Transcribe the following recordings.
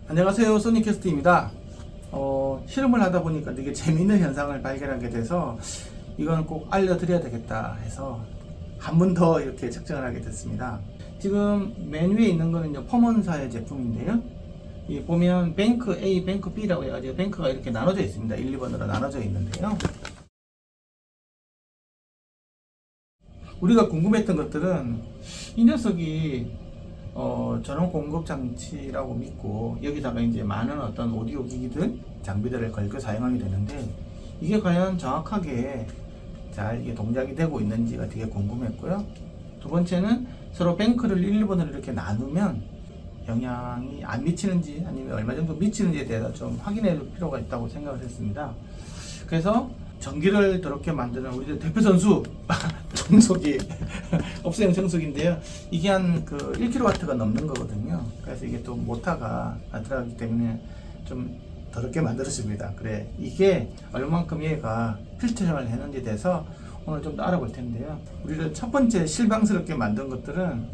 안녕하세요, 소니캐스트입니다. 실험을 하다 보니까 되게 재미있는 현상을 발견하게 돼서 이건 꼭 알려드려야 되겠다 해서 한 번 더 이렇게 측정을 하게 됐습니다. 지금 맨 위에 있는 거는 이제 펌원사의 제품인데요. 이 보면 뱅크 A, 뱅크 B라고 해가지고 뱅크가 이렇게 나눠져 있습니다. 1, 2번으로 나눠져 있는데요. 우리가 궁금했던 것들은 이 녀석이 전원 공급 장치라고 믿고 여기다가 이제 많은 어떤 오디오 기기들, 장비들을 걸고 사용하게 되는데 이게 과연 정확하게 잘 이게 동작이 되고 있는지가 되게 궁금했고요. 두 번째는 서로 뱅크를 1, 2번으로 이렇게 나누면 영향이 안 미치는지 아니면 얼마 정도 미치는지에 대해서 좀 확인해 줄 필요가 있다고 생각을 했습니다. 그래서 전기를 더럽게 만드는 우리 대표 선수 청소기 업소용 청소기인데요. 이게 한 1kW가 넘는 거거든요. 그래서 이게 또 모터가 들어가기 때문에 좀 더럽게 만들어집니다. 그래, 이게 얼만큼 얘가 필터링을 했는지 대해서 오늘 좀 더 알아볼 텐데요. 우리를 첫 번째 실망스럽게 만든 것들은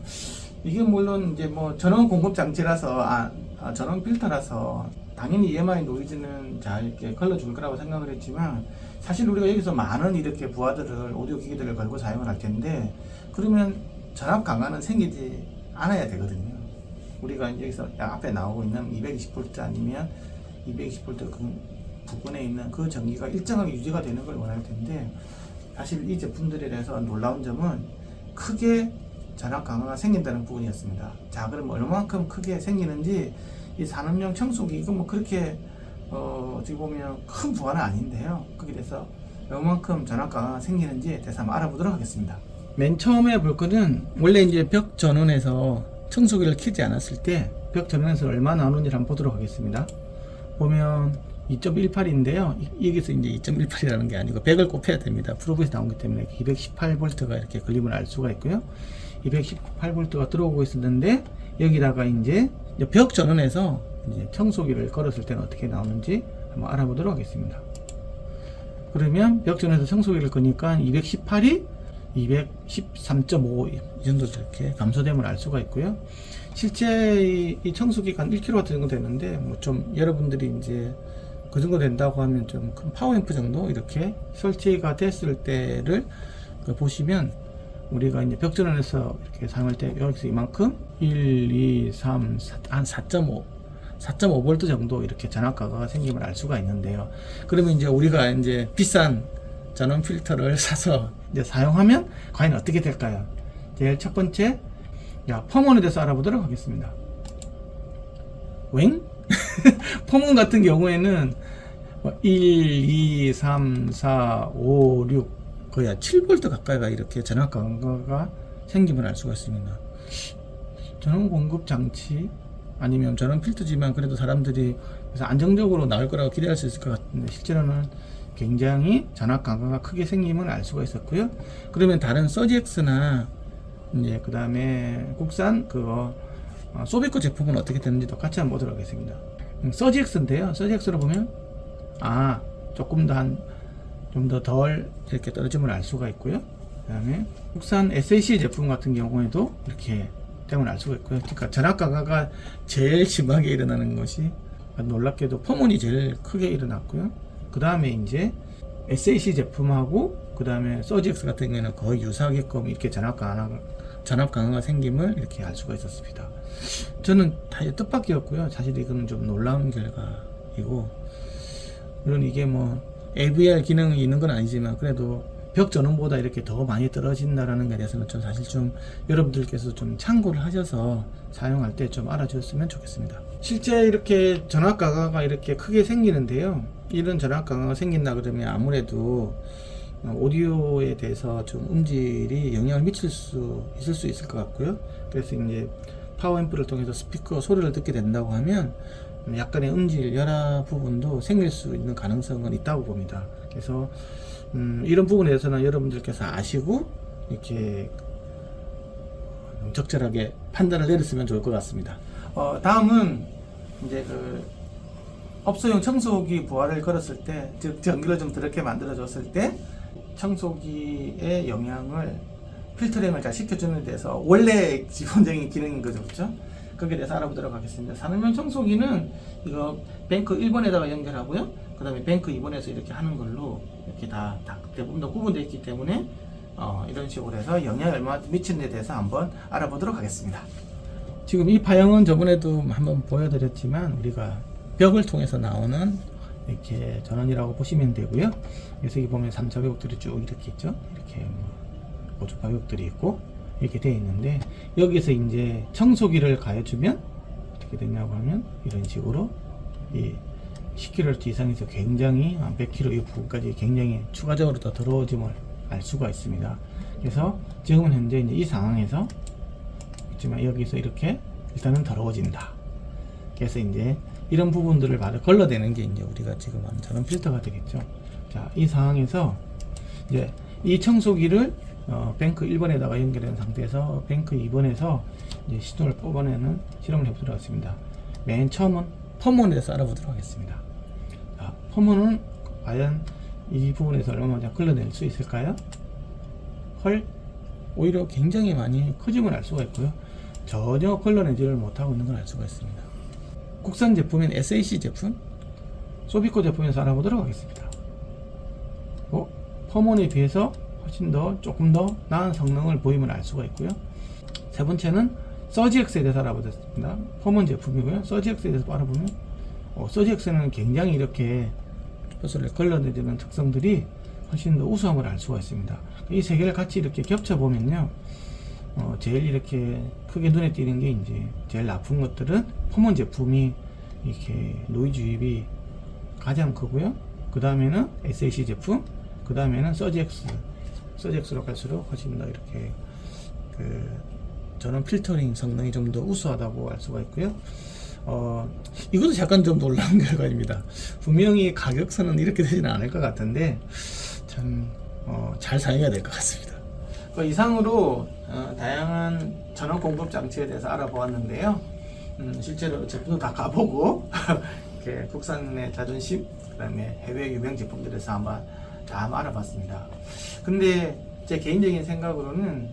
이게 물론 이제 뭐 전원 공급 장치라서 전원 필터라서 당연히 EMI 노이즈는 잘 이렇게 걸러줄 거라고 생각을 했지만 사실 우리가 여기서 많은 이렇게 부하들을 오디오 기기들을 걸고 사용을 할 텐데 그러면 전압 강화는 생기지 않아야 되거든요. 우리가 이제 여기서 앞에 나오고 있는 220V 아니면 220V 그 부분에 있는 그 전기가 일정하게 유지가 되는 걸 원할 텐데 사실 이 제품들이라서 놀라운 점은 크게 전압 강화가 생긴다는 부분이었습니다. 자, 그럼 얼마만큼 크게 생기는지 이 산업용 청소기 이건 뭐 그렇게 어떻게 보면 큰 부하는 아닌데요. 거기에 대해서 얼마만큼 전압 강화가 생기는지에 대해서 한번 알아보도록 하겠습니다. 맨 처음에 볼 거는 원래 이제 벽 전원에서 청소기를 켜지 않았을 때 벽 전원에서 얼마 나오는지 한번 보도록 하겠습니다. 보면 2.18인데요. 여기서 이제 2.18이라는 게 아니고 100을 곱해야 됩니다. 프로브에서 나온 것 때문에 218V가 이렇게 걸림을 알 수가 있고요. 218V가 들어오고 있었는데 여기다가 이제 벽 전원에서 이제 청소기를 걸었을 때는 어떻게 나오는지 한번 알아보도록 하겠습니다. 그러면 벽 전원에서 청소기를 거니까 218이 213.5 이 정도 이렇게 감소됨을 알 수가 있고요. 실제 이 청소기가 한 1kW 정도 되는데 뭐 좀 여러분들이 이제 그 정도 된다고 하면 좀 큰 파워앰프 정도 이렇게 설치가 됐을 때를 보시면 우리가 이제 벽 전원에서 이렇게 사용할 때 여기서 이만큼 1, 2, 3, 4, 한 4.5V 정도 이렇게 전압 강화가 생김을 알 수가 있는데요. 그러면 이제 우리가 이제 비싼 전원 필터를 사서 이제 사용하면 과연 어떻게 될까요? 제일 첫 번째, 펌원에 대해서 알아보도록 하겠습니다. 웽? 펌원 같은 경우에는 1, 2, 3, 4, 5, 6 거의 7V 가까이가 이렇게 전압 강화가 생김을 알 수가 있습니다. 전원 공급 장치 아니면 전원 필터지만 그래도 사람들이 그래서 안정적으로 나올 거라고 기대할 수 있을 것 같은데 실제로는 굉장히 전압 강화가 크게 생김을 알 수가 있었고요. 그러면 다른 서지엑스나 이제 그 다음에 국산 소비코 제품은 어떻게 되는지도 같이 한번 보도록 하겠습니다. 서지엑스인데요. 서지엑스로 보면 조금 더 좀 더 덜 이렇게 떨어짐을 알 수가 있고요. 그 다음에 국산 SAC 제품 같은 경우에도 이렇게 됨을 알 수가 있고요. 그러니까 전압 강화가 제일 심하게 일어나는 것이 놀랍게도 펌원이 제일 크게 일어났고요. 그 다음에 이제 SAC 제품하고 그 다음에 서지엑스 같은 경우에는 거의 유사하게끔 이렇게 전압 강화가 생김을 이렇게 알 수가 있었습니다. 저는 다 뜻밖이었고요. 사실 이건 좀 놀라운 결과이고 물론 이게 뭐 AVR 기능이 있는 건 아니지만 그래도 벽 전원보다 이렇게 더 많이 떨어진다라는 것에 대해서는 좀 사실 좀 여러분들께서 좀 참고를 하셔서 사용할 때 좀 알아주셨으면 좋겠습니다. 실제 이렇게 전압 강화가 이렇게 크게 생기는데요. 이런 전압 강화가 생긴다 그러면 아무래도 오디오에 대해서 좀 음질이 영향을 미칠 수 있을 것 같고요. 그래서 이제 파워앰프를 통해서 스피커 소리를 듣게 된다고 하면 약간의 음질 열화 부분도 생길 수 있는 가능성은 있다고 봅니다. 그래서 이런 부분에 대해서는 여러분들께서 아시고 이렇게 적절하게 판단을 내렸으면 좋을 것 같습니다. 다음은 이제 업소용 청소기 부하를 걸었을 때, 즉 전기를 좀 더럽게 만들어줬을 때 청소기의 영향을 필터링을 잘 시켜주는 데서 원래 기본적인 기능인 거죠, 그렇죠? 거기에 대해서 알아보도록 하겠습니다. 산업용 청소기는 이거 뱅크 1번에다가 연결하고요. 그 다음에 뱅크 2번에서 이렇게 하는 걸로 이렇게 다 대부분 다 구분되어 있기 때문에 이런 식으로 해서 영향이 얼마나 미치는 데 대해서 한번 알아보도록 하겠습니다. 지금 이 파형은 저번에도 한번 보여드렸지만 우리가 벽을 통해서 나오는 이렇게 전원이라고 보시면 되고요. 그래서 여기 보면 3차 벽들이 쭉 이렇게 있죠. 이렇게 고주파 벽들이 있고 이렇게 되어 있는데, 여기서 이제 청소기를 가해주면 어떻게 되냐고 하면 이런 식으로 이 10kW 이상에서 굉장히 100kW 이 부분까지 굉장히 추가적으로 더 더러워짐을 알 수가 있습니다. 그래서 지금은 현재 이제 이 상황에서 있지만 여기서 이렇게 일단은 더러워진다. 그래서 이제 이런 부분들을 바로 걸러내는 게 이제 우리가 지금 하는 전원 필터가 되겠죠. 자, 이 상황에서 이제 이 청소기를 뱅크 1번에다가 연결된 상태에서 뱅크 2번에서 이제 시동을 뽑아내는 실험을 해보도록 하겠습니다. 맨 처음은 펌온에 대해서 알아보도록 하겠습니다. 자, 펌온은 과연 이 부분에서 얼마나 걸러낼 수 있을까요? 헐, 오히려 굉장히 많이 커짐을 알 수가 있고요. 전혀 걸러내지를 못하고 있는 걸 알 수가 있습니다. 국산 제품인 SAC 제품, 소비코 제품에서 알아보도록 하겠습니다. 펌온에 비해서 훨씬 더 조금 더 나은 성능을 보임을 알 수가 있고요. 세 번째는 서지엑스에 대해서 알아보겠습니다. 펌온 제품이고요. 서지엑스에 대해서 알아보면 서지엑스는 굉장히 이렇게 주파수를 걸러내주는 특성들이 훨씬 더 우수함을 알 수가 있습니다. 이 세 개를 같이 이렇게 겹쳐 보면요, 제일 이렇게 크게 눈에 띄는 게 이제 제일 나쁜 것들은 펌온 제품이 이렇게 노이즈 유입이 가장 크고요. 그 다음에는 SAC 제품, 그 다음에는 서지엑스로 갈수록 훨씬 더 이렇게 전원 필터링 성능이 좀 더 우수하다고 알 수가 있고요. 이것도 약간 좀 놀라운 결과입니다. 분명히 가격선은 이렇게 되지는 않을 것 같은데 참 잘 사용해야 될 것 같습니다. 이상으로 다양한 전원 공급 장치에 대해서 알아보았는데요. 실제로 제품도 다 가보고 이렇게 국산의 자존심, 그 다음에 해외 유명 제품들에서 한번 다 알아봤습니다. 근데 제 개인적인 생각으로는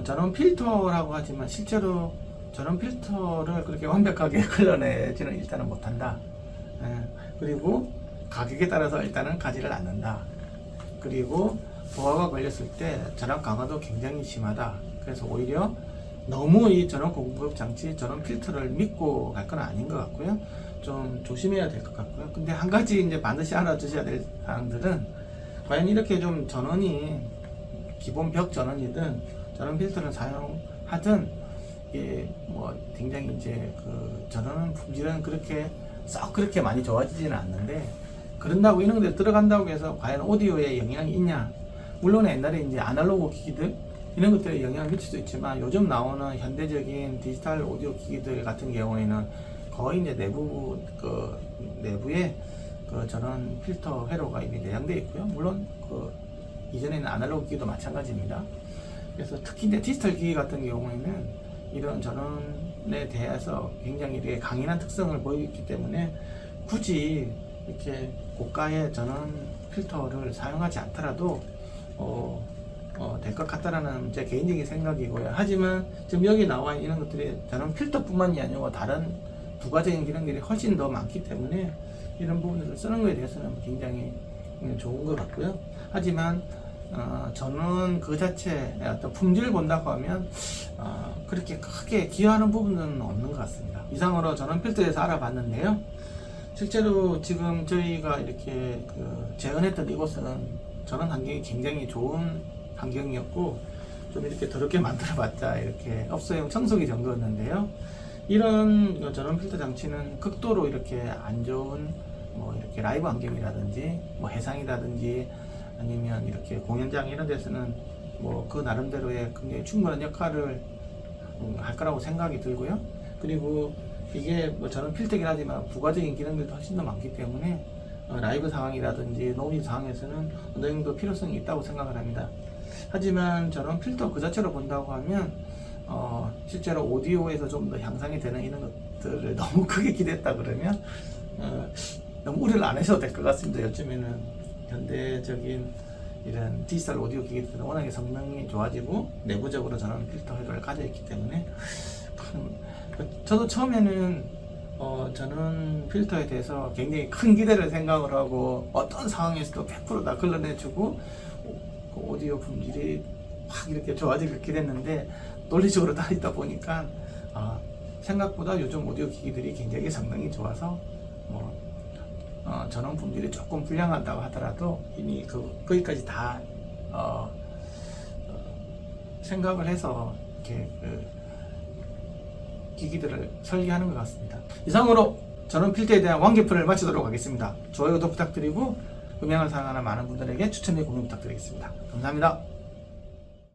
전원 필터라고 하지만 실제로 전원 필터를 그렇게 완벽하게 걸러내지는 일단은 못한다. 그리고 가격에 따라서 일단은 가지를 않는다. 그리고 부하가 걸렸을 때 전원 강화도 굉장히 심하다. 그래서 오히려 너무 이 전원 공급 장치, 전원 필터를 믿고 갈 건 아닌 것 같고요. 좀 조심해야 될 것 같고요. 근데 한 가지 이제 반드시 알아두셔야 될 사항들은, 과연 이렇게 좀 전원이 기본 벽 전원이든 전원 필터를 사용하든 이게 뭐 굉장히 이제 전원 품질은 그렇게 썩 그렇게 많이 좋아지지는 않는데, 그런다고 이런 데 들어간다고 해서 과연 오디오에 영향이 있냐? 물론 옛날에 이제 아날로그 기기들 이런 것들에 영향을 미칠 수 있지만, 요즘 나오는 현대적인 디지털 오디오 기기들 같은 경우에는 거의 이제 내부에 전원 필터 회로가 이미 내장되어 있고요. 물론 이전에는 아날로그 기기도 마찬가지입니다. 그래서 특히 이제 디지털 기기 같은 경우에는 이런 전원에 대해서 굉장히 이렇게 강인한 특성을 보이기 때문에 굳이 이렇게 고가의 전원 필터를 사용하지 않더라도 될 것 같다라는 제 개인적인 생각이고요. 하지만 지금 여기 나와 있는 이런 것들이 전원 필터뿐만이 아니고 다른 부가적인 기능들이 훨씬 더 많기 때문에 이런 부분들을 쓰는 것에 대해서는 굉장히 좋은 것 같고요. 하지만 저는 그 자체의 어떤 품질을 본다고 하면 그렇게 크게 기여하는 부분은 없는 것 같습니다. 이상으로 전원 필터에서 알아봤는데요. 실제로 지금 저희가 이렇게 재현했던 이곳은 전원 환경이 굉장히 좋은 환경이었고, 좀 이렇게 더럽게 만들어봤자 이렇게 업소용 청소기 정도였는데요. 이런 전원 필터 장치는 극도로 이렇게 안 좋은 뭐 이렇게 라이브 환경이라든지 뭐 해상이라든지 아니면 이렇게 공연장 이런 데서는 뭐 그 나름대로의 굉장히 충분한 역할을 할 거라고 생각이 들고요. 그리고 이게 뭐 저는 필터긴 하지만 부가적인 기능들도 훨씬 더 많기 때문에 라이브 상황이라든지 노이즈 상황에서는 어느 정도 필요성이 있다고 생각을 합니다. 하지만 저는 필터 그 자체로 본다고 하면 실제로 오디오에서 좀 더 향상이 되는 이런 것들을 너무 크게 기대했다 그러면 너무 우려를 안 하셔도 될 것 같습니다. 요즘에는 현대적인 이런 디지털 오디오 기기들은 워낙에 성능이 좋아지고 내부적으로 전원 필터 회로를 가져 있기 때문에 저도 처음에는 저는 필터에 대해서 굉장히 큰 기대를 생각을 하고 어떤 상황에서도 100%다 걸러내주고 그 오디오 품질이 확 이렇게 좋아지길 기대했는데 논리적으로 따지다 보니까 생각보다 요즘 오디오 기기들이 굉장히 성능이 좋아서 전원 품질이 조금 불량하다고 하더라도 이미 거기까지 다 생각을 해서 이렇게 기기들을 설계하는 것 같습니다. 이상으로 전원 필터에 대한 완개편을 마치도록 하겠습니다. 좋아요도 부탁드리고 음향을 사랑하는 많은 분들에게 추천해 공유 부탁드리겠습니다. 감사합니다.